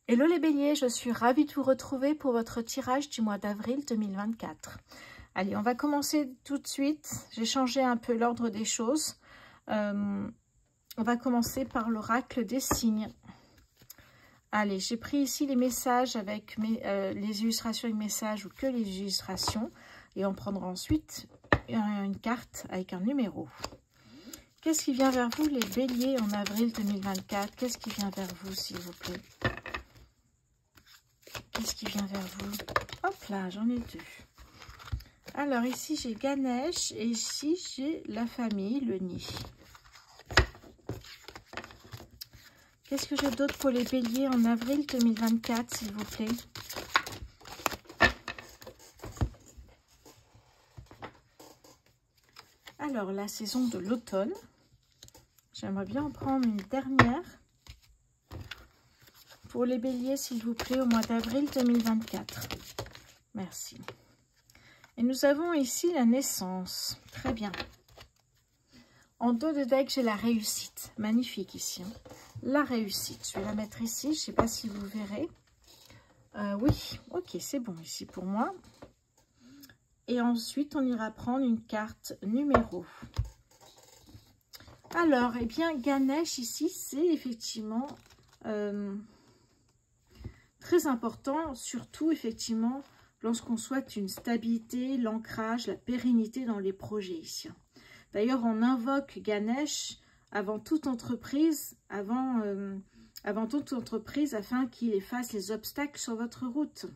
Hello les béliers, je suis ravie de vous retrouver pour votre tirage du mois d'avril 2024. Allez, on va commencer tout de suite. J'ai changé un peu l'ordre des choses. On va commencer par l'oracle des signes. Allez, j'ai pris ici les messages avec les illustrations avec messages ou que les illustrations. Et on prendra ensuite une carte avec un numéro. Qu'est-ce qui vient vers vous les béliers en avril 2024? Qu'est-ce qui vient vers vous s'il vous plaît? Qu'est-ce qui vient vers vous? Hop là, j'en ai deux. Alors ici j'ai Ganesh et ici j'ai la famille, le nid. Qu'est-ce que j'ai d'autre pour les béliers en avril 2024 s'il vous plaît? Alors la saison de l'automne. J'aimerais bien en prendre une dernière. Pour les béliers, s'il vous plaît, au mois d'avril 2024. Merci. Et nous avons ici la naissance. Très bien. En dos de deck, j'ai la réussite. Magnifique ici. Hein. La réussite. Je vais la mettre ici. Je ne sais pas si vous verrez. Oui, ok, c'est bon ici pour moi. Et ensuite, on ira prendre une carte numéro. Alors, eh bien, Ganesh ici, c'est effectivement... très important, surtout effectivement lorsqu'on souhaite une stabilité, l'ancrage, la pérennité dans les projets ici. D'ailleurs, on invoque Ganesh avant toute entreprise, afin qu'il efface les obstacles sur votre route.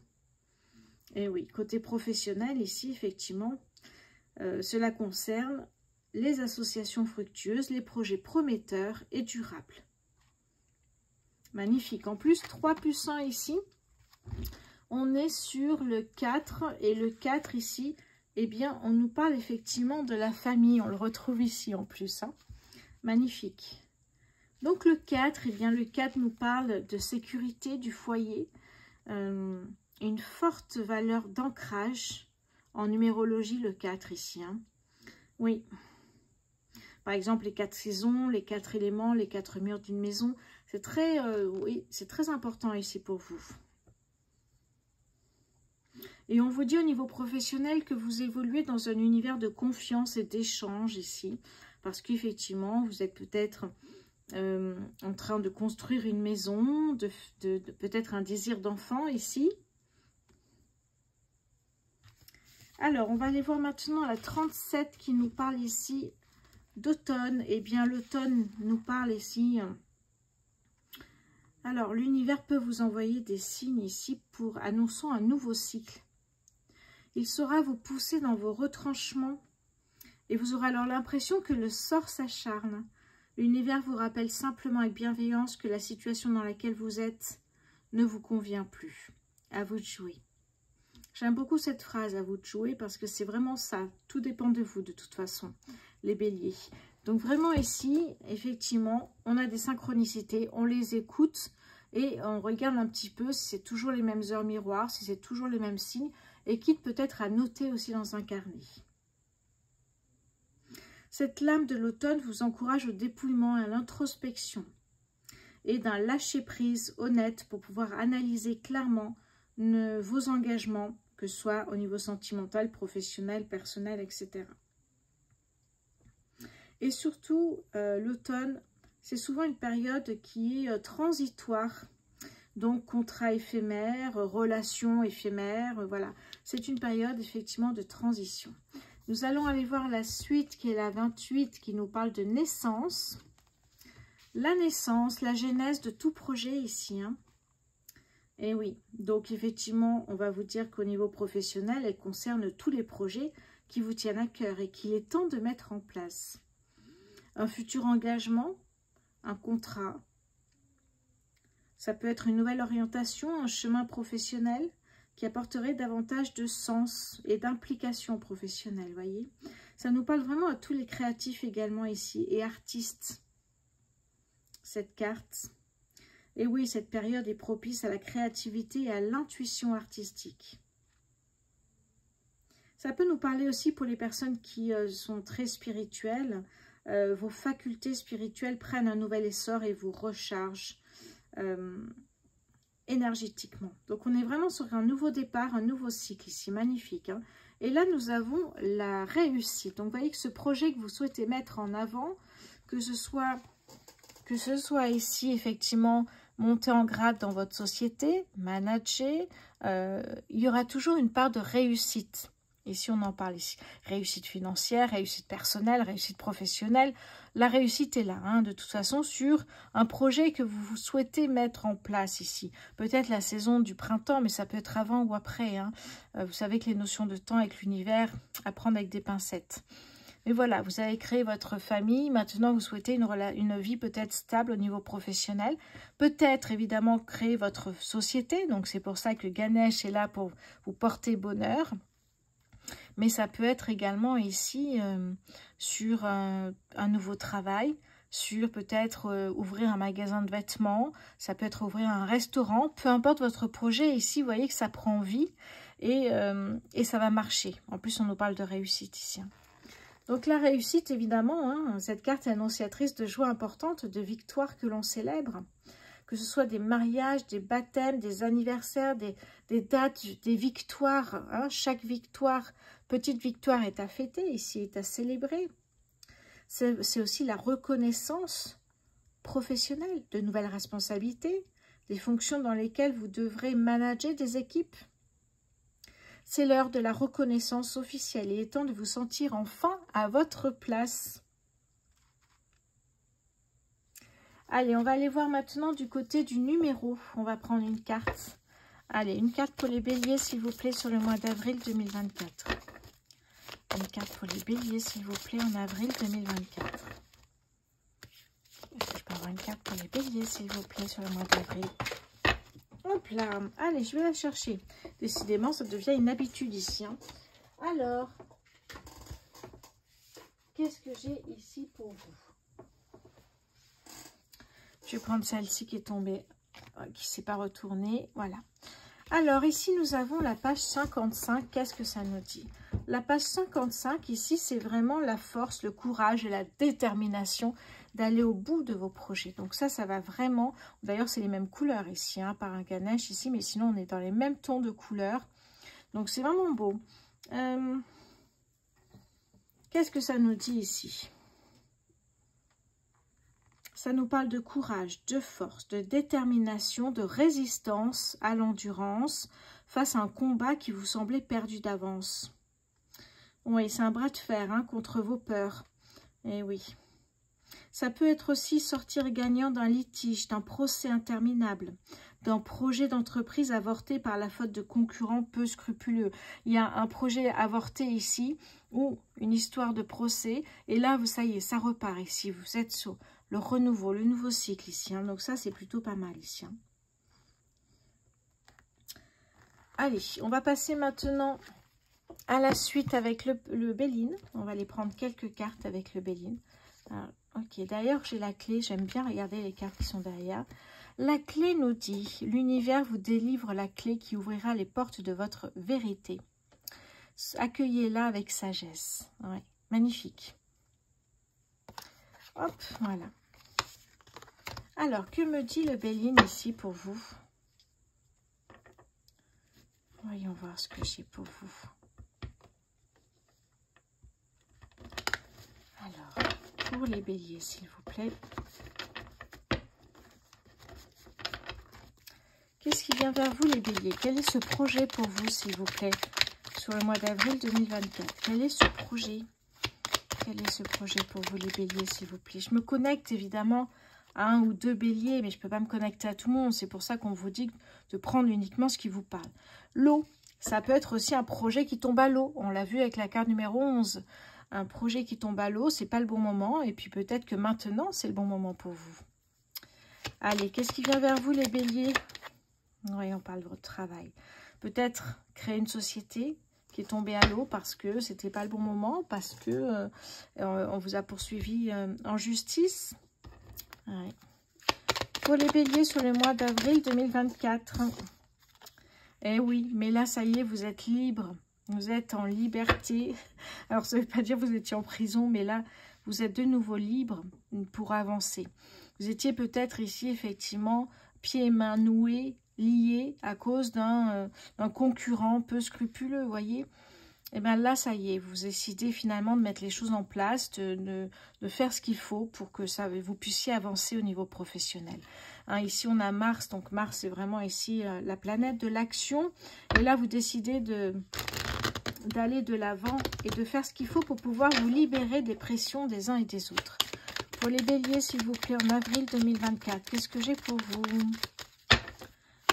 Et oui, côté professionnel ici, effectivement, cela concerne les associations fructueuses, les projets prometteurs et durables. Magnifique. En plus, 3 puissants ici. On est sur le 4. Et le 4 ici, eh bien, on nous parle effectivement de la famille. On le retrouve ici en plus. Hein. Magnifique. Donc le 4, eh bien, le 4 nous parle de sécurité du foyer. Une forte valeur d'ancrage. En numérologie, le 4 ici. Hein. Oui. Par exemple, les 4 saisons, les 4 éléments, les 4 murs d'une maison. C'est très, oui, c'est très important ici pour vous. Et on vous dit au niveau professionnel que vous évoluez dans un univers de confiance et d'échange ici. Parce qu'effectivement, vous êtes peut-être en train de construire une maison, peut-être un désir d'enfant ici. Alors, on va aller voir maintenant la 37 qui nous parle ici d'automne. Eh bien, l'automne nous parle ici... Alors, l'univers peut vous envoyer des signes ici pour annonçant un nouveau cycle. Il saura vous pousser dans vos retranchements et vous aurez alors l'impression que le sort s'acharne. L'univers vous rappelle simplement avec bienveillance que la situation dans laquelle vous êtes ne vous convient plus. À vous de jouer. J'aime beaucoup cette phrase, à vous de jouer, parce que c'est vraiment ça. Tout dépend de vous de toute façon, les béliers. Donc vraiment ici, effectivement, on a des synchronicités, on les écoute et on regarde un petit peu si c'est toujours les mêmes heures miroirs, si c'est toujours les mêmes signes, et quitte peut-être à noter aussi dans un carnet. Cette lame de l'automne vous encourage au dépouillement et à l'introspection et d'un lâcher-prise honnête pour pouvoir analyser clairement vos engagements, que ce soit au niveau sentimental, professionnel, personnel, etc. Et surtout, l'automne, c'est souvent une période qui est transitoire. Donc, contrat éphémère, relation éphémère, voilà. C'est une période, effectivement, de transition. Nous allons aller voir la suite, qui est la 28, qui nous parle de naissance. La naissance, la genèse de tout projet ici. Hein. Et oui, donc, effectivement, on va vous dire qu'au niveau professionnel, elle concerne tous les projets qui vous tiennent à cœur et qu'il est temps de mettre en place. Un futur engagement, un contrat. Ça peut être une nouvelle orientation, un chemin professionnel qui apporterait davantage de sens et d'implication professionnelle, voyez. Ça nous parle vraiment à tous les créatifs également ici et artistes, cette carte. Et oui, cette période est propice à la créativité et à l'intuition artistique. Ça peut nous parler aussi pour les personnes qui sont très spirituelles. Vos facultés spirituelles prennent un nouvel essor et vous rechargent. énergétiquement. Donc, on est vraiment sur un nouveau départ, un nouveau cycle ici, magnifique. Hein. Et là, nous avons la réussite. Donc, vous voyez que ce projet que vous souhaitez mettre en avant, que ce soit ici, effectivement, monter en grade dans votre société, manager, il y aura toujours une part de réussite. Ici, on en parle ici. Réussite financière, réussite personnelle, réussite professionnelle. La réussite est là, hein, de toute façon, sur un projet que vous souhaitez mettre en place ici. Peut-être la saison du printemps, mais ça peut être avant ou après. Hein. Vous savez que les notions de temps avec l'univers, à prendre avec des pincettes. Mais voilà, vous avez créé votre famille. Maintenant, vous souhaitez une vie peut-être stable au niveau professionnel. Peut-être, évidemment, créer votre société. Donc, c'est pour ça que Ganesh est là pour vous porter bonheur. Mais ça peut être également ici sur un nouveau travail, sur peut-être ouvrir un magasin de vêtements, ça peut être ouvrir un restaurant, peu importe votre projet. Ici, vous voyez que ça prend vie et ça va marcher. En plus, on nous parle de réussite ici. Donc la réussite, évidemment, hein, cette carte est annonciatrice de joie importante, de victoire que l'on célèbre. Que ce soit des mariages, des baptêmes, des anniversaires, des dates, des victoires. Hein, chaque victoire, petite victoire est à fêter, ici est à célébrer. C'est aussi la reconnaissance professionnelle, de nouvelles responsabilités, des fonctions dans lesquelles vous devrez manager des équipes. C'est l'heure de la reconnaissance officielle. Il est temps de vous sentir enfin à votre place. Allez, on va aller voir maintenant du côté du numéro. On va prendre une carte. Allez, une carte pour les béliers, s'il vous plaît, sur le mois d'avril 2024. Une carte pour les béliers, s'il vous plaît, en avril 2024. Est-ce que je peux avoir une carte pour les béliers, s'il vous plaît, sur le mois d'avril? Hop là. Allez, je vais la chercher. Décidément, ça devient une habitude ici. Hein. Alors, qu'est-ce que j'ai ici pour vous? Je vais prendre celle-ci qui est tombée, qui ne s'est pas retournée. Voilà. Alors, ici, nous avons la page 55. Qu'est-ce que ça nous dit? La page 55, ici, c'est vraiment la force, le courage et la détermination d'aller au bout de vos projets. Donc ça va vraiment... D'ailleurs, c'est les mêmes couleurs ici, hein, par un Ganesh ici, mais sinon, on est dans les mêmes tons de couleurs. Donc, c'est vraiment beau. Qu'est-ce que ça nous dit ici? Ça nous parle de courage, de force, de détermination, de résistance à l'endurance face à un combat qui vous semblait perdu d'avance. Oui, c'est un bras de fer hein, contre vos peurs. Eh oui. Ça peut être aussi sortir gagnant d'un litige, d'un procès interminable, d'un projet d'entreprise avorté par la faute de concurrents peu scrupuleux. Il y a un projet avorté ici, ou une histoire de procès, et là, ça y est, ça repart ici. Vous êtes sur le renouveau, le nouveau cycle ici. Hein. Donc ça, c'est plutôt pas mal ici. Hein. Allez, on va passer maintenant à la suite avec le Béline. On va aller prendre quelques cartes avec le Béline. Ok, d'ailleurs, j'ai la clé. J'aime bien regarder les cartes qui sont derrière. La clé nous dit, l'univers vous délivre la clé qui ouvrira les portes de votre vérité. Accueillez-la avec sagesse. Ouais, magnifique. Hop, voilà. Alors, que me dit le Béline ici pour vous? Voyons voir ce que j'ai pour vous. Alors, pour les béliers, s'il vous plaît. Qu'est-ce qui vient vers vous, les béliers? Quel est ce projet pour vous, s'il vous plaît, sur le mois d'avril 2024? Quel est ce projet? Quel est ce projet pour vous, les béliers, s'il vous plaît? Je me connecte, évidemment, à un ou deux béliers, mais je ne peux pas me connecter à tout le monde. C'est pour ça qu'on vous dit de prendre uniquement ce qui vous parle. L'eau, ça peut être aussi un projet qui tombe à l'eau. On l'a vu avec la carte numéro 11. Un projet qui tombe à l'eau, c'est pas le bon moment. Et puis peut-être que maintenant, c'est le bon moment pour vous. Allez, qu'est-ce qui vient vers vous, les béliers? Oui, on parle de votre travail. Peut-être créer une société qui est tombée à l'eau parce que c'était pas le bon moment, parce que on vous a poursuivi en justice. Ouais. Pour les béliers sur le mois d'avril 2024. Eh oui, mais là, ça y est, vous êtes libre. Vous êtes en liberté. Alors, ça ne veut pas dire que vous étiez en prison, mais là, vous êtes de nouveau libre pour avancer. Vous étiez peut-être ici, effectivement, pieds et mains noués, lié à cause d'un concurrent peu scrupuleux, vous voyez. Et bien là, ça y est, vous décidez finalement de mettre les choses en place, de faire ce qu'il faut pour que vous puissiez avancer au niveau professionnel. Hein, ici, on a Mars, donc Mars, c'est vraiment ici la planète de l'action. Et là, vous décidez d'aller de l'avant et de faire ce qu'il faut pour pouvoir vous libérer des pressions des uns et des autres. Pour les béliers, s'il vous plaît, en avril 2024, qu'est-ce que j'ai pour vous?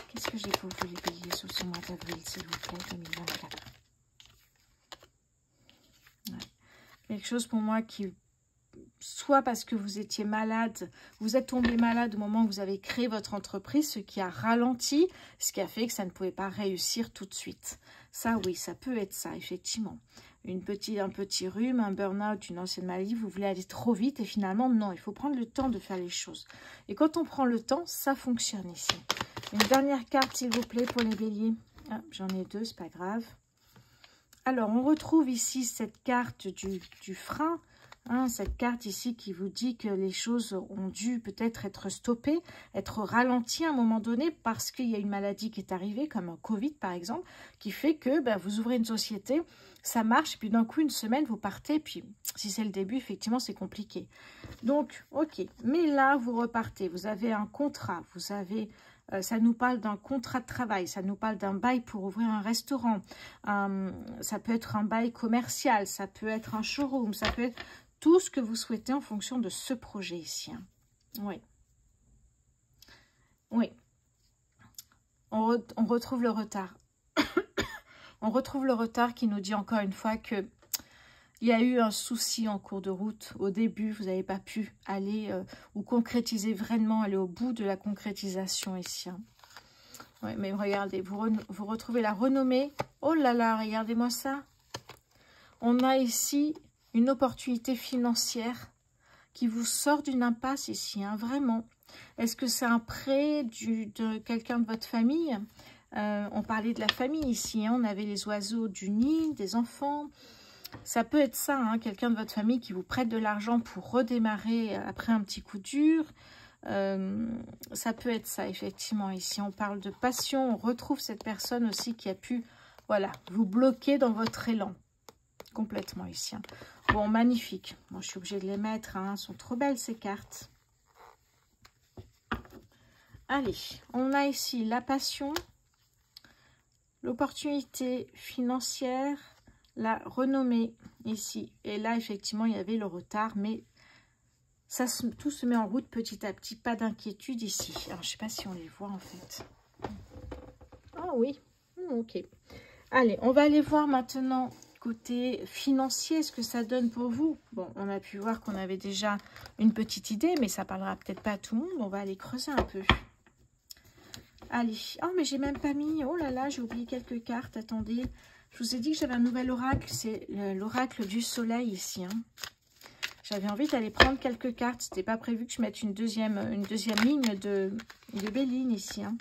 Qu'est-ce que j'ai pour vous, les béliers, sur ce mois d'avril, s'il vous plaît, 2024? Quelque chose pour moi qui, soit parce que vous étiez malade, vous êtes tombé malade au moment où vous avez créé votre entreprise, ce qui a ralenti, ce qui a fait que ça ne pouvait pas réussir tout de suite. Ça, oui, ça peut être ça, effectivement. Un petit rhume, un burn-out, une ancienne maladie, vous voulez aller trop vite et finalement, non, il faut prendre le temps de faire les choses. Et quand on prend le temps, ça fonctionne ici. Une dernière carte, s'il vous plaît, pour les béliers. Ah, j'en ai deux, c'est pas grave. Alors, on retrouve ici cette carte du frein, hein, cette carte ici qui vous dit que les choses ont dû peut-être être stoppées, être ralenties à un moment donné parce qu'il y a une maladie qui est arrivée, comme un Covid par exemple, qui fait que vous ouvrez une société, ça marche, et puis d'un coup, une semaine, vous partez, puis si c'est le début, effectivement, c'est compliqué. Donc, ok, mais là, vous repartez, vous avez un contrat, vous avez... ça nous parle d'un contrat de travail, ça nous parle d'un bail pour ouvrir un restaurant, ça peut être un bail commercial, ça peut être un showroom, ça peut être tout ce que vous souhaitez en fonction de ce projet ici. Hein. Oui. Oui. On retrouve le retard. On retrouve le retard qui nous dit encore une fois que il y a eu un souci en cours de route. Au début, vous n'avez pas pu aller ou concrétiser vraiment, aller au bout de la concrétisation ici. Hein. Ouais, mais regardez, vous retrouvez la renommée. Oh là là, regardez-moi ça. On a ici une opportunité financière qui vous sort d'une impasse ici, hein, vraiment. Est-ce que c'est un prêt de quelqu'un de votre famille? On parlait de la famille ici, hein, on avait les oiseaux du nid, des enfants... Ça peut être ça, hein, quelqu'un de votre famille qui vous prête de l'argent pour redémarrer après un petit coup dur. Ça peut être ça, effectivement. Ici, on parle de passion. On retrouve cette personne aussi qui a pu, voilà, vous bloquer dans votre élan. Complètement ici. Hein. Bon, magnifique. Bon, je suis obligée de les mettre. Hein. Elles sont trop belles, ces cartes. Allez, on a ici la passion, l'opportunité financière, la renommée ici. Et là, effectivement, il y avait le retard, mais ça tout se met en route petit à petit. Pas d'inquiétude ici. Alors, je ne sais pas si on les voit, en fait. Ah oui, ok. Allez, on va aller voir maintenant côté financier, ce que ça donne pour vous. Bon, on a pu voir qu'on avait déjà une petite idée, mais ça parlera peut-être pas à tout le monde. On va aller creuser un peu. Allez. Oh, mais j'ai même pas mis... Oh là là, j'ai oublié quelques cartes. Attendez. Je vous ai dit que j'avais un nouvel oracle, c'est l'oracle du soleil ici. Hein. J'avais envie d'aller prendre quelques cartes. C'était pas prévu que je mette une deuxième ligne de béline ici. Hein.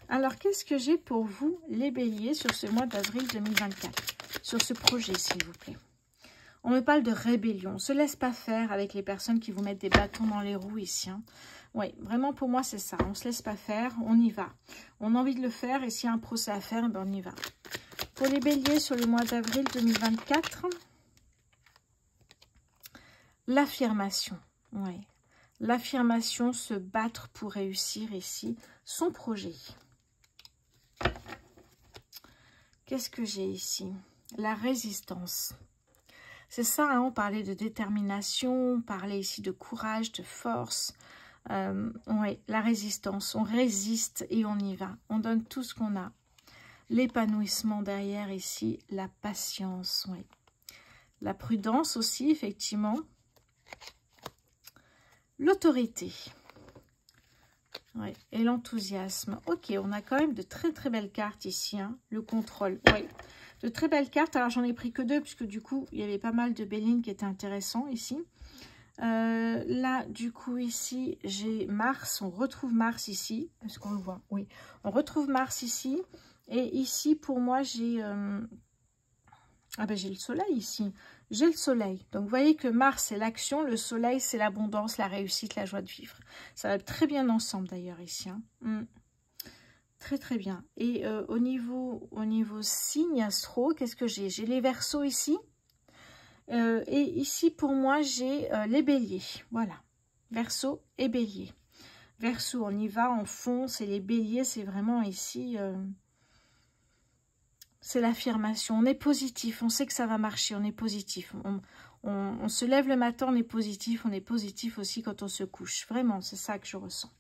Alors, qu'est-ce que j'ai pour vous, les béliers, sur ce mois d'avril 2024? Sur ce projet, s'il vous plaît. On me parle de rébellion. On ne se laisse pas faire avec les personnes qui vous mettent des bâtons dans les roues ici. Hein. Oui, vraiment pour moi, c'est ça. On ne se laisse pas faire, on y va. On a envie de le faire et s'il y a un procès à faire, ben on y va. Pour les béliers, sur le mois d'avril 2024, l'affirmation. Oui, l'affirmation, se battre pour réussir ici son projet. Qu'est-ce que j'ai ici? La résistance. C'est ça, hein, on parlait de détermination, on parlait ici de courage, de force. Oui, la résistance, on résiste et on y va. On donne tout ce qu'on a. L'épanouissement derrière ici, la patience, oui. La prudence aussi, effectivement. L'autorité. Oui, et l'enthousiasme. Ok, on a quand même de très très belles cartes ici. Hein. Le contrôle, oui. De très belles cartes. Alors, j'en ai pris que deux, puisque du coup, il y avait pas mal de bélines qui étaient intéressants ici. Là, du coup, ici, j'ai Mars. On retrouve Mars ici. Est-ce qu'on le voit? Oui. On retrouve Mars ici. Et ici, pour moi, j'ai... Ah ben, j'ai le soleil ici. J'ai le soleil. Donc, vous voyez que Mars, c'est l'action. Le soleil, c'est l'abondance, la réussite, la joie de vivre. Ça va très bien ensemble, d'ailleurs, ici. Hein. Très très bien. Et au niveau signe astro, qu'est-ce que j'ai? J'ai les Verseaux ici. Et ici pour moi j'ai les Béliers. Voilà. Verseau et Bélier. Verseau, on y va, on fonce. Et les Béliers, c'est vraiment ici... c'est l'affirmation. On est positif. On sait que ça va marcher. On est positif. On se lève le matin, on est positif. On est positif aussi quand on se couche. Vraiment, c'est ça que je ressens.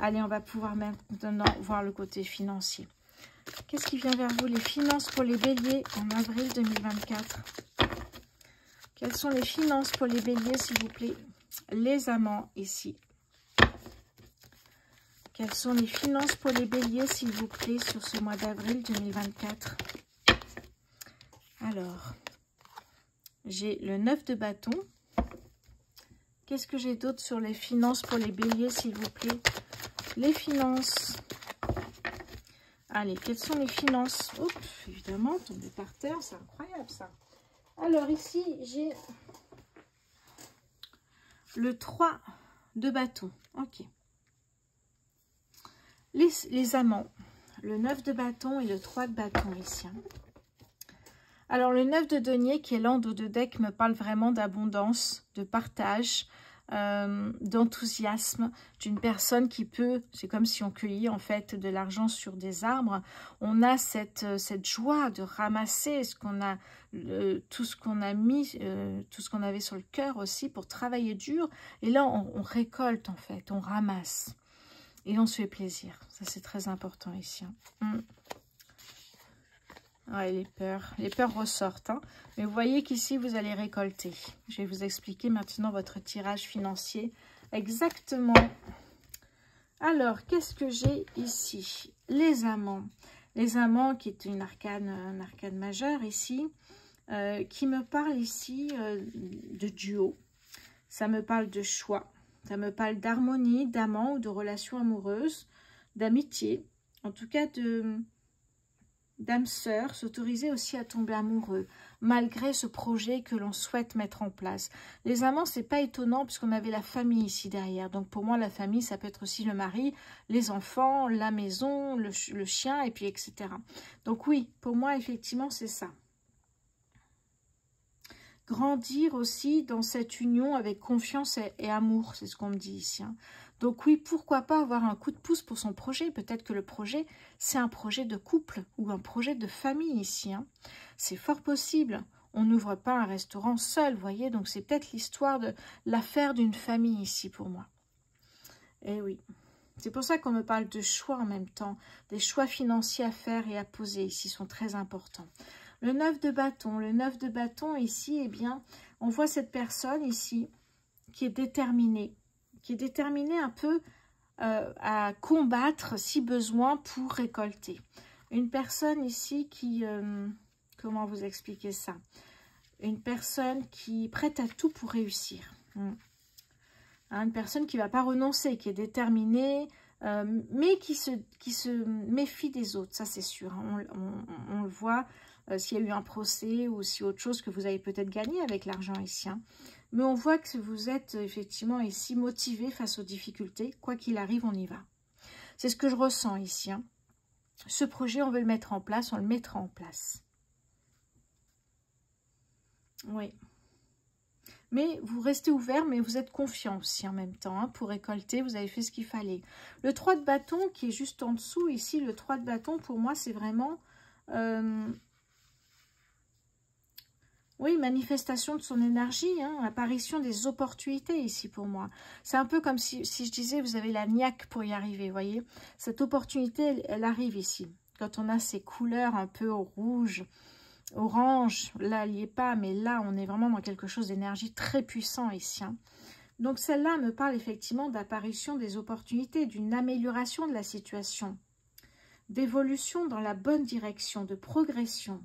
Allez, on va pouvoir maintenant voir le côté financier. Qu'est-ce qui vient vers vous? Les finances pour les Béliers en avril 2024. Quelles sont les finances pour les Béliers, s'il vous plaît? Les amants, ici. Quelles sont les finances pour les Béliers, s'il vous plaît, sur ce mois d'avril 2024? Alors, j'ai le 9 de bâton. Qu'est-ce que j'ai d'autre sur les finances pour les Béliers, s'il vous plaît? Les finances. Allez, quelles sont les finances? Oups, évidemment, tombé par terre, c'est incroyable ça. Alors ici, j'ai le 3 de bâton. Ok. Les amants, le 9 de bâton et le 3 de bâton ici. Alors le 9 de denier qui est l'an de deck me parle vraiment d'abondance, de partage, d'enthousiasme, d'une personne qui peut, c'est comme si on cueillait en fait de l'argent sur des arbres. On a cette joie de ramasser ce qu'on a, tout ce qu'on a mis, tout ce qu'on avait sur le cœur aussi pour travailler dur. Et là on récolte en fait, on ramasse. Et on se fait plaisir. Ça, c'est très important ici. Ouais, les peurs ressortent. Hein. Mais vous voyez qu'ici, vous allez récolter. Je vais vous expliquer maintenant votre tirage financier. Exactement. Alors, qu'est-ce que j'ai ici? Les amants. Les amants, qui est un arcane majeur ici, qui me parle ici de duo. Ça me parle de choix. Ça me parle d'harmonie, d'amant ou de relations amoureuses, d'amitié, en tout cas d'âme sœur, s'autoriser aussi à tomber amoureux, malgré ce projet que l'on souhaite mettre en place. Les amants, c'est pas étonnant puisqu'on avait la famille ici derrière. Donc pour moi, la famille, ça peut être aussi le mari, les enfants, la maison, le chien, et puis etc. Donc oui, pour moi, effectivement, c'est ça. Grandir aussi dans cette union avec confiance et amour, c'est ce qu'on me dit ici. Hein. Donc oui, pourquoi pas avoir un coup de pouce pour son projet? Peut-être que le projet, c'est un projet de couple ou un projet de famille ici. Hein. C'est fort possible. On n'ouvre pas un restaurant seul, vous voyez. Donc c'est peut-être l'histoire de l'affaire d'une famille ici pour moi. Et oui. C'est pour ça qu'on me parle de choix en même temps. Des choix financiers à faire et à poser ici sont très importants. Le 9 de bâton ici, eh bien, on voit cette personne ici qui est déterminée un peu à combattre si besoin pour récolter. Une personne ici qui, comment vous expliquer ça? Une personne qui est prête à tout pour réussir. Hein, une personne qui ne va pas renoncer, qui est déterminée, mais qui se méfie des autres, ça c'est sûr. Hein, on le voit. S'il y a eu un procès ou si autre chose que vous avez peut-être gagné avec l'argent ici. Hein. Mais on voit que vous êtes effectivement ici motivé face aux difficultés. Quoi qu'il arrive, on y va. C'est ce que je ressens ici. Hein. Ce projet, on veut le mettre en place, on le mettra en place. Oui. Mais vous restez ouvert, mais vous êtes confiant aussi en même temps. Hein, pour récolter, vous avez fait ce qu'il fallait. Le 3 de bâton qui est juste en dessous, ici, le 3 de bâton, pour moi, c'est vraiment... oui, manifestation de son énergie, hein, apparition des opportunités ici pour moi. C'est un peu comme si je disais, vous avez la niaque pour y arriver, vous voyez. Cette opportunité, elle arrive ici. Quand on a ces couleurs un peu rouge, orange, là, il n'y est pas, mais là, on est vraiment dans quelque chose d'énergie très puissant ici. Hein. Donc celle-là me parle effectivement d'apparition des opportunités, d'une amélioration de la situation, d'évolution dans la bonne direction, de progression.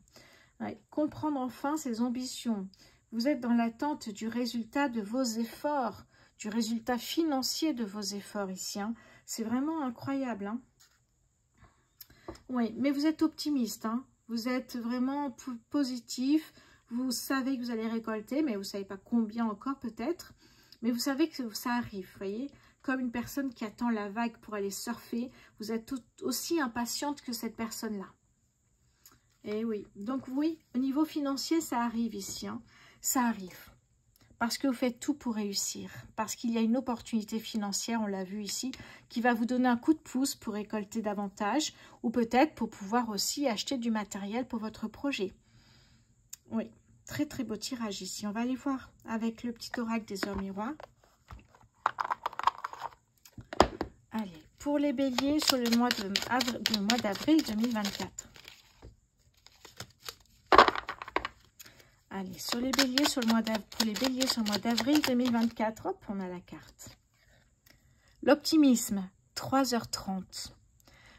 Ouais, comprendre enfin ses ambitions. Vous êtes dans l'attente du résultat de vos efforts, du résultat financier de vos efforts ici. Hein. C'est vraiment incroyable. Hein. Oui, mais vous êtes optimiste. Hein. Vous êtes vraiment positif. Vous savez que vous allez récolter, mais vous ne savez pas combien encore peut-être. Mais vous savez que ça arrive, vous voyez. comme une personne qui attend la vague pour aller surfer. Vous êtes aussi impatiente que cette personne-là. Et oui, donc oui, au niveau financier, ça arrive ici. Hein. Ça arrive. Parce que vous faites tout pour réussir. Parce qu'il y a une opportunité financière, on l'a vu ici, qui va vous donner un coup de pouce pour récolter davantage. Ou peut-être pour pouvoir aussi acheter du matériel pour votre projet. Oui, très très beau tirage ici. On va aller voir avec le petit oracle des heures miroirs. Allez, pour les béliers sur le mois d'avril 2024. Allez, sur les béliers, pour les béliers sur le mois d'avril 2024, hop, on a la carte. L'optimisme, 3h30.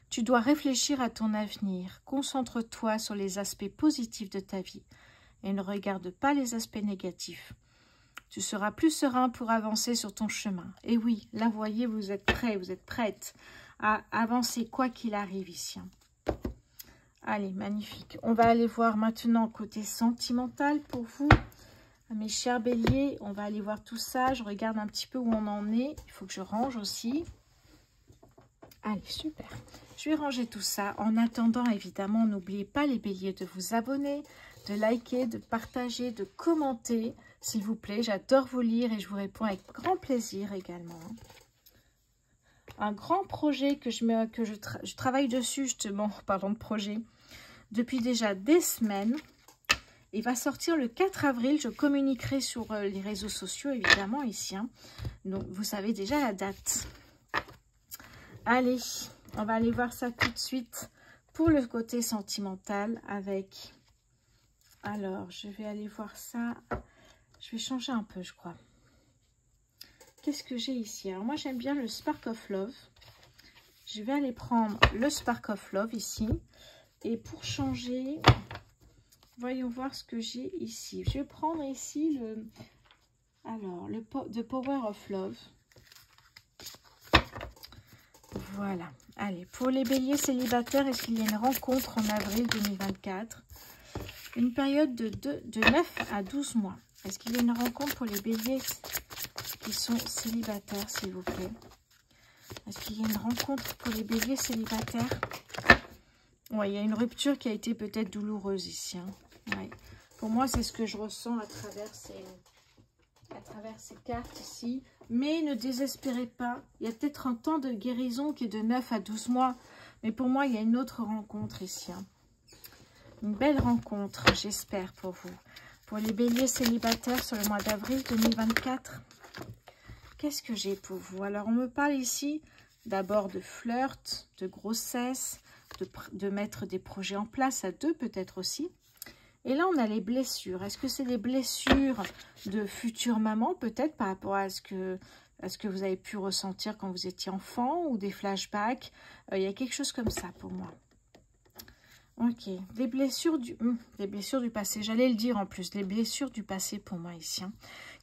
Tu dois réfléchir à ton avenir. Concentre-toi sur les aspects positifs de ta vie et ne regarde pas les aspects négatifs. Tu seras plus serein pour avancer sur ton chemin. Et oui, là, vous voyez, vous êtes prêts, vous êtes prête à avancer quoi qu'il arrive ici. Allez, magnifique. On va aller voir maintenant côté sentimental pour vous. Mes chers béliers, on va aller voir tout ça. Je regarde un petit peu où on en est. Il faut que je range aussi. Allez, super. Je vais ranger tout ça. En attendant, évidemment, n'oubliez pas les béliers de vous abonner, de liker, de partager, de commenter, s'il vous plaît. J'adore vous lire et je vous réponds avec grand plaisir également. Un grand projet que je travaille dessus, justement, parlons de projet, depuis déjà des semaines. Il va sortir le 4 avril. Je communiquerai sur les réseaux sociaux, évidemment, ici. Hein. Donc, vous savez déjà la date. Allez, on va aller voir ça tout de suite pour le côté sentimental avec... Alors, je vais aller voir ça. Je vais changer un peu, je crois. Qu'est-ce que j'ai ici? Alors, moi, j'aime bien le Spark of Love. Je vais aller prendre le Spark of Love ici. Et pour changer, voyons voir ce que j'ai ici. Je vais prendre ici le... Alors, The Power of Love. Voilà. Allez, pour les béliers célibataires, est-ce qu'il y a une rencontre en avril 2024? Une période de 9 à 12 mois. Est-ce qu'il y a une rencontre pour les béliers qui sont célibataires, s'il vous plaît? Est-ce qu'il y a une rencontre pour les béliers célibataires? Oui, il y a une rupture qui a été peut-être douloureuse ici. Hein. Ouais. Pour moi, c'est ce que je ressens à travers ces cartes ici. Mais ne désespérez pas. Il y a peut-être un temps de guérison qui est de 9 à 12 mois. Mais pour moi, il y a une autre rencontre ici. Hein. Une belle rencontre, j'espère, pour vous. Pour les béliers célibataires sur le mois d'avril 2024. Qu'est-ce que j'ai pour vous? Alors, on me parle ici d'abord de flirt, de grossesse, de mettre des projets en place à deux peut-être aussi. Et là, on a les blessures. Est-ce que c'est des blessures de future maman, peut-être, par rapport à ce que vous avez pu ressentir quand vous étiez enfant, ou des flashbacks? Il y a quelque chose comme ça pour moi. Ok, des blessures du passé. J'allais le dire en plus, des blessures du passé pour moi ici, hein,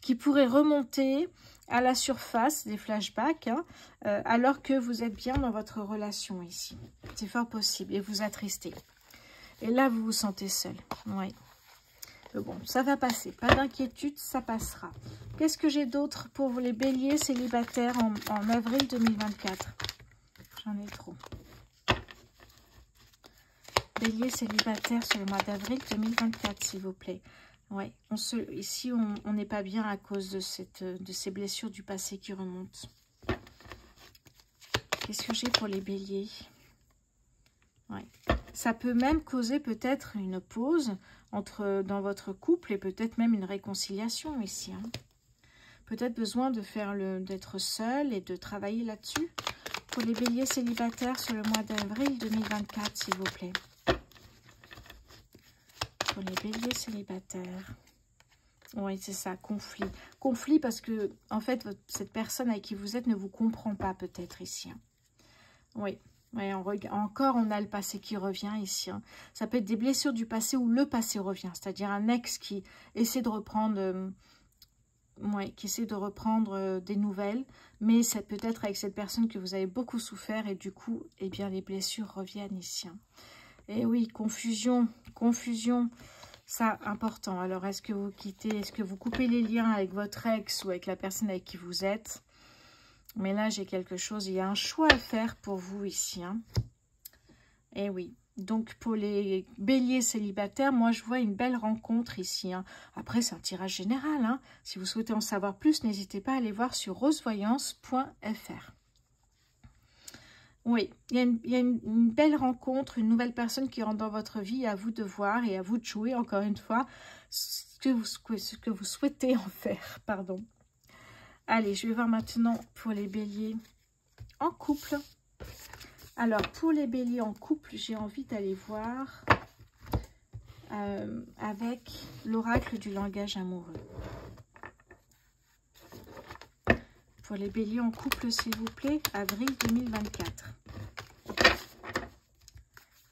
qui pourraient remonter à la surface des flashbacks, hein, alors que vous êtes bien dans votre relation ici. C'est fort possible et vous attristez. Et là, vous vous sentez seul. Oui. Mais bon, ça va passer. Pas d'inquiétude, ça passera. Qu'est-ce que j'ai d'autre pour vous, les béliers célibataires en avril 2024? J'en ai trop. Bélier célibataire sur le mois d'avril 2024, s'il vous plaît. Ouais, ici, on n'est pas bien à cause de ces blessures du passé qui remontent. Qu'est-ce que j'ai pour les béliers? Ouais. Ça peut même causer peut-être une pause dans votre couple et peut-être même une réconciliation ici. Hein. Peut-être besoin d'être seul et de travailler là-dessus. Pour les béliers célibataires sur le mois d'avril 2024, s'il vous plaît. Pour les béliers célibataires. Oui, c'est ça, conflit. Conflit parce que, en fait, cette personne avec qui vous êtes ne vous comprend pas peut-être ici. Hein. Oui. Ouais, encore, on a le passé qui revient ici. Hein. Ça peut être des blessures du passé où le passé revient. C'est-à-dire un ex qui essaie de reprendre, des nouvelles. Mais c'est peut-être avec cette personne que vous avez beaucoup souffert. Et du coup, eh bien, les blessures reviennent ici. Hein. Et oui, confusion, ça, important. Alors, est-ce que vous quittez, est-ce que vous coupez les liens avec votre ex ou avec la personne avec qui vous êtes? Mais là, j'ai quelque chose, il y a un choix à faire pour vous ici. Hein. Eh oui. Donc, pour les béliers célibataires, moi, je vois une belle rencontre ici. Hein. Après, c'est un tirage général. Hein. Si vous souhaitez en savoir plus, n'hésitez pas à aller voir sur rosevoyance.fr. Oui, il y a une belle rencontre, une nouvelle personne qui rentre dans votre vie. À vous de voir et à vous de jouer, encore une fois, ce que vous souhaitez en faire. Pardon. Allez, je vais voir maintenant pour les béliers en couple. Alors, pour les béliers en couple, j'ai envie d'aller voir avec l'oracle du langage amoureux. Pour les béliers en couple, s'il vous plaît, avril 2024.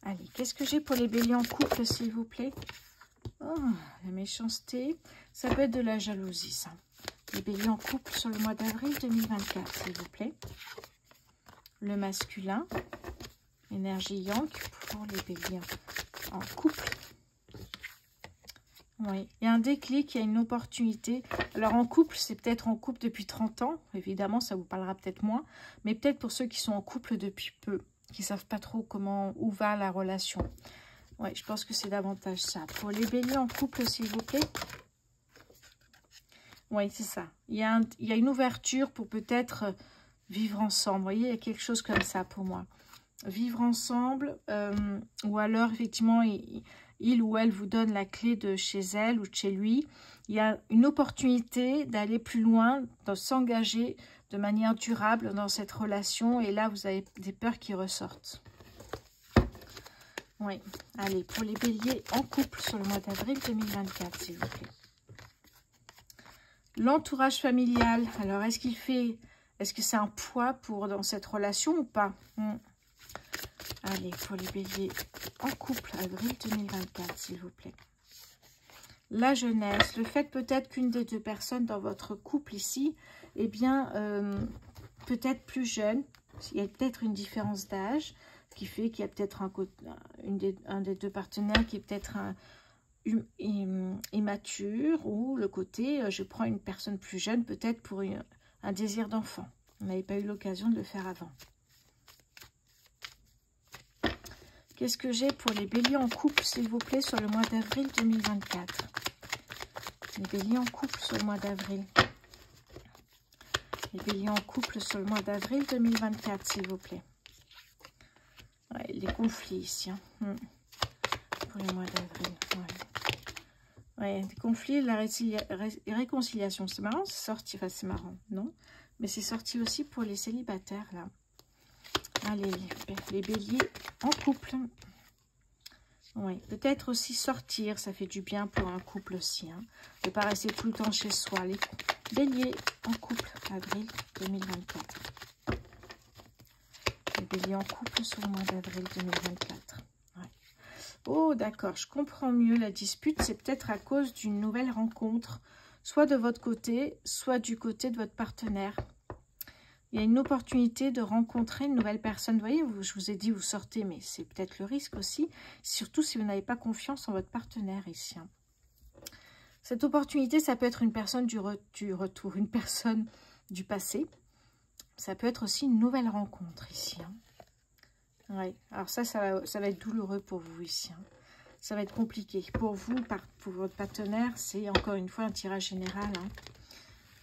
Allez, qu'est-ce que j'ai pour les béliers en couple, s'il vous plaît? Oh, la méchanceté, ça peut être de la jalousie, ça. Les béliers en couple sur le mois d'avril 2024, s'il vous plaît. Le masculin, énergie yang pour les béliers en couple. Oui, il y a un déclic, il y a une opportunité. Alors en couple, c'est peut-être en couple depuis 30 ans. Évidemment, ça vous parlera peut-être moins. Mais peut-être pour ceux qui sont en couple depuis peu, qui ne savent pas trop où va la relation. Oui, je pense que c'est davantage ça. Pour les béliers en couple, s'il vous plaît. Oui, c'est ça. Il y a une ouverture pour peut-être vivre ensemble. Vous voyez, il y a quelque chose comme ça pour moi. Vivre ensemble, ou alors effectivement, il ou elle vous donne la clé de chez elle ou de chez lui. Il y a une opportunité d'aller plus loin, de s'engager de manière durable dans cette relation. Et là, vous avez des peurs qui ressortent. Oui, allez, pour les béliers en couple sur le mois d'avril 2024, s'il vous plaît. L'entourage familial, alors est-ce que c'est un poids dans cette relation ou pas? Allez, pour les béliers en couple, avril 2024, s'il vous plaît. La jeunesse, le fait peut-être qu'une des deux personnes dans votre couple ici, eh bien, peut-être plus jeune, il y a peut-être une différence d'âge, qui fait qu'il y a peut-être un des deux partenaires qui est peut-être immature, ou le côté, je prends une personne plus jeune, peut-être pour un désir d'enfant. On n'avait pas eu l'occasion de le faire avant. Qu'est-ce que j'ai pour les béliers en couple, s'il vous plaît, sur le mois d'avril 2024? Les béliers en couple sur le mois d'avril. Les béliers en couple sur le mois d'avril 2024, s'il vous plaît. Ouais, les conflits ici. Hein. Pour le mois d'avril. Ouais, des conflits, la réconciliation. C'est marrant, c'est sorti. Enfin, c'est marrant, non? Mais c'est sorti aussi pour les célibataires, là. Allez, les béliers en couple. Oui, peut-être aussi sortir, ça fait du bien pour un couple aussi. Hein. Ne pas rester tout le temps chez soi. Les béliers en couple, avril 2024. Les béliers en couple sur le mois d'avril 2024. Ouais. Oh, d'accord, je comprends mieux. La dispute, c'est peut-être à cause d'une nouvelle rencontre, soit de votre côté, soit du côté de votre partenaire. Il y a une opportunité de rencontrer une nouvelle personne. Vous voyez, je vous ai dit, vous sortez, mais c'est peut-être le risque aussi. Surtout si vous n'avez pas confiance en votre partenaire ici. Hein. Cette opportunité, ça peut être une personne du retour, une personne du passé. Ça peut être aussi une nouvelle rencontre ici. Hein. Ouais. Alors ça va être douloureux pour vous ici. Hein. Ça va être compliqué. Pour vous, pour votre partenaire, c'est encore une fois un tirage général. Hein.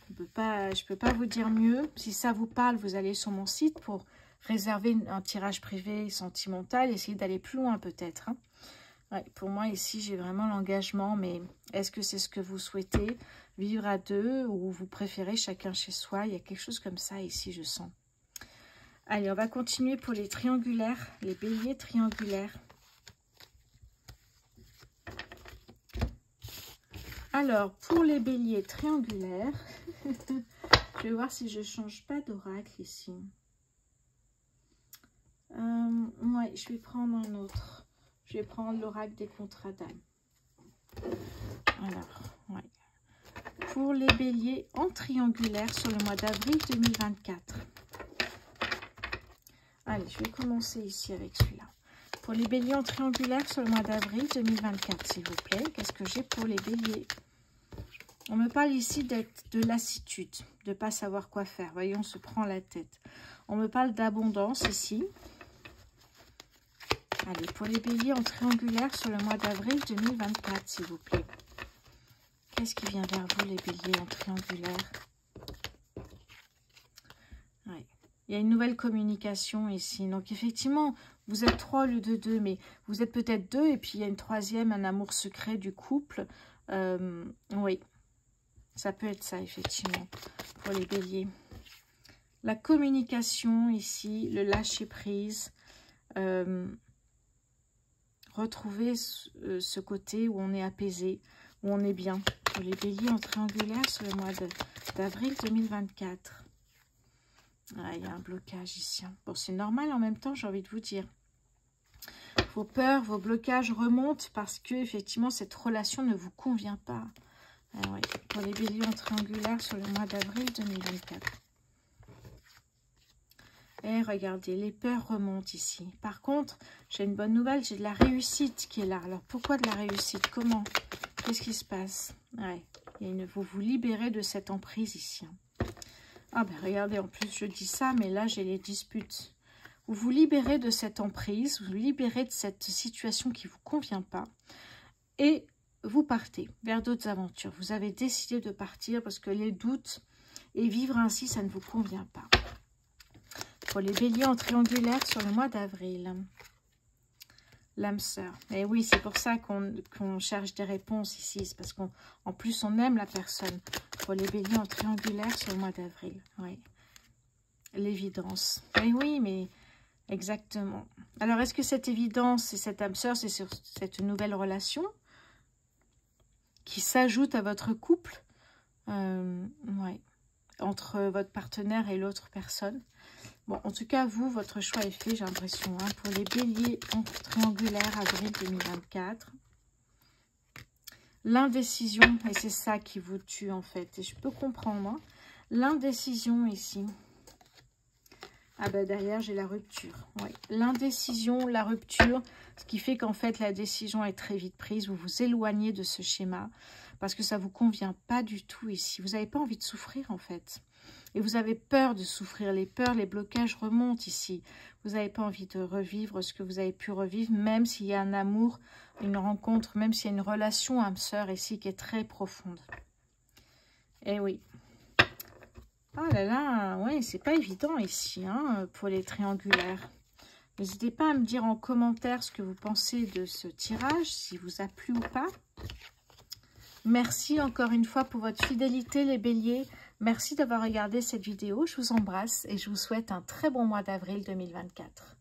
Je peux pas vous dire mieux. Si ça vous parle, vous allez sur mon site pour réserver un tirage privé sentimental. Essayer d'aller plus loin peut-être. Hein. Ouais, pour moi, ici, j'ai vraiment l'engagement. Mais est-ce que c'est ce que vous souhaitez? Vivre à deux ou vous préférez chacun chez soi? Il y a quelque chose comme ça ici, je sens. Allez, on va continuer pour les triangulaires. Les béliers triangulaires. Alors, pour les béliers triangulaires, je vais voir si je ne change pas d'oracle ici. Ouais, je vais prendre un autre. Je vais prendre l'oracle des contrats d'âme. Alors, ouais. Pour les béliers en triangulaire sur le mois d'avril 2024. Allez, je vais commencer ici avec celui-là. Pour les béliers en triangulaire sur le mois d'avril 2024, s'il vous plaît. Qu'est-ce que j'ai pour les béliers? On me parle ici de lassitude, de ne pas savoir quoi faire. Voyons, on se prend la tête. On me parle d'abondance ici. Allez, pour les béliers en triangulaire sur le mois d'avril 2024, s'il vous plaît. Qu'est-ce qui vient vers vous, les béliers en triangulaire? Ouais. Il y a une nouvelle communication ici. Donc, effectivement, vous êtes 3 au lieu de 2, mais vous êtes peut-être 2. Et puis, il y a une troisième, un amour secret du couple. Oui, ça peut être ça, effectivement, pour les béliers. La communication ici, le lâcher-prise. Retrouver ce côté où on est apaisé, où on est bien. Pour les béliers en triangulaire sur le mois d'avril 2024. Ah, il y a un blocage ici. Bon, c'est normal en même temps, j'ai envie de vous dire. Vos peurs, vos blocages remontent parce que, effectivement, cette relation ne vous convient pas. Ah, ouais. Pour les béliers en triangulaire sur le mois d'avril 2024. Et regardez, les peurs remontent ici. Par contre, j'ai une bonne nouvelle, j'ai de la réussite qui est là. Alors, pourquoi de la réussite? Comment? Qu'est-ce qui se passe? Ouais, vous vous libérez de cette emprise ici. Ah ben regardez, en plus je dis ça, mais là j'ai les disputes. Vous vous libérez de cette emprise, vous vous libérez de cette situation qui ne vous convient pas. Et vous partez vers d'autres aventures. Vous avez décidé de partir parce que les doutes et vivre ainsi, ça ne vous convient pas. Pour les béliers en triangulaire sur le mois d'avril. L'âme sœur. Et oui, c'est pour ça qu'on cherche des réponses ici. C'est parce qu'en plus, on aime la personne. Pour les béliers en triangulaire sur le mois d'avril. Oui. L'évidence. Et oui, mais exactement. Alors, est-ce que cette évidence et cette âme sœur, c'est sur cette nouvelle relation qui s'ajoute à votre couple? Ouais. Entre votre partenaire et l'autre personne. Bon, en tout cas, vous, votre choix est fait, j'ai l'impression. Hein, pour les béliers en triangulaire, avril 2024. L'indécision, et c'est ça qui vous tue, en fait. Et je peux comprendre. Hein, l'indécision, ici. Ah ben, derrière, j'ai la rupture. Ouais. L'indécision, la rupture, ce qui fait qu'en fait, la décision est très vite prise. Vous vous éloignez de ce schéma parce que ça ne vous convient pas du tout ici. Vous n'avez pas envie de souffrir, en fait. Et vous avez peur de souffrir. Les peurs, les blocages remontent ici. Vous n'avez pas envie de revivre ce que vous avez pu revivre, même s'il y a un amour, une rencontre, même s'il y a une relation âme sœur ici qui est très profonde. Eh oui. Ah là là, ouais, c'est pas évident ici, hein, pour les triangulaires. N'hésitez pas à me dire en commentaire ce que vous pensez de ce tirage, si vous a plu ou pas. Merci encore une fois pour votre fidélité, les béliers. Merci d'avoir regardé cette vidéo. Je vous embrasse et je vous souhaite un très bon mois d'avril 2024.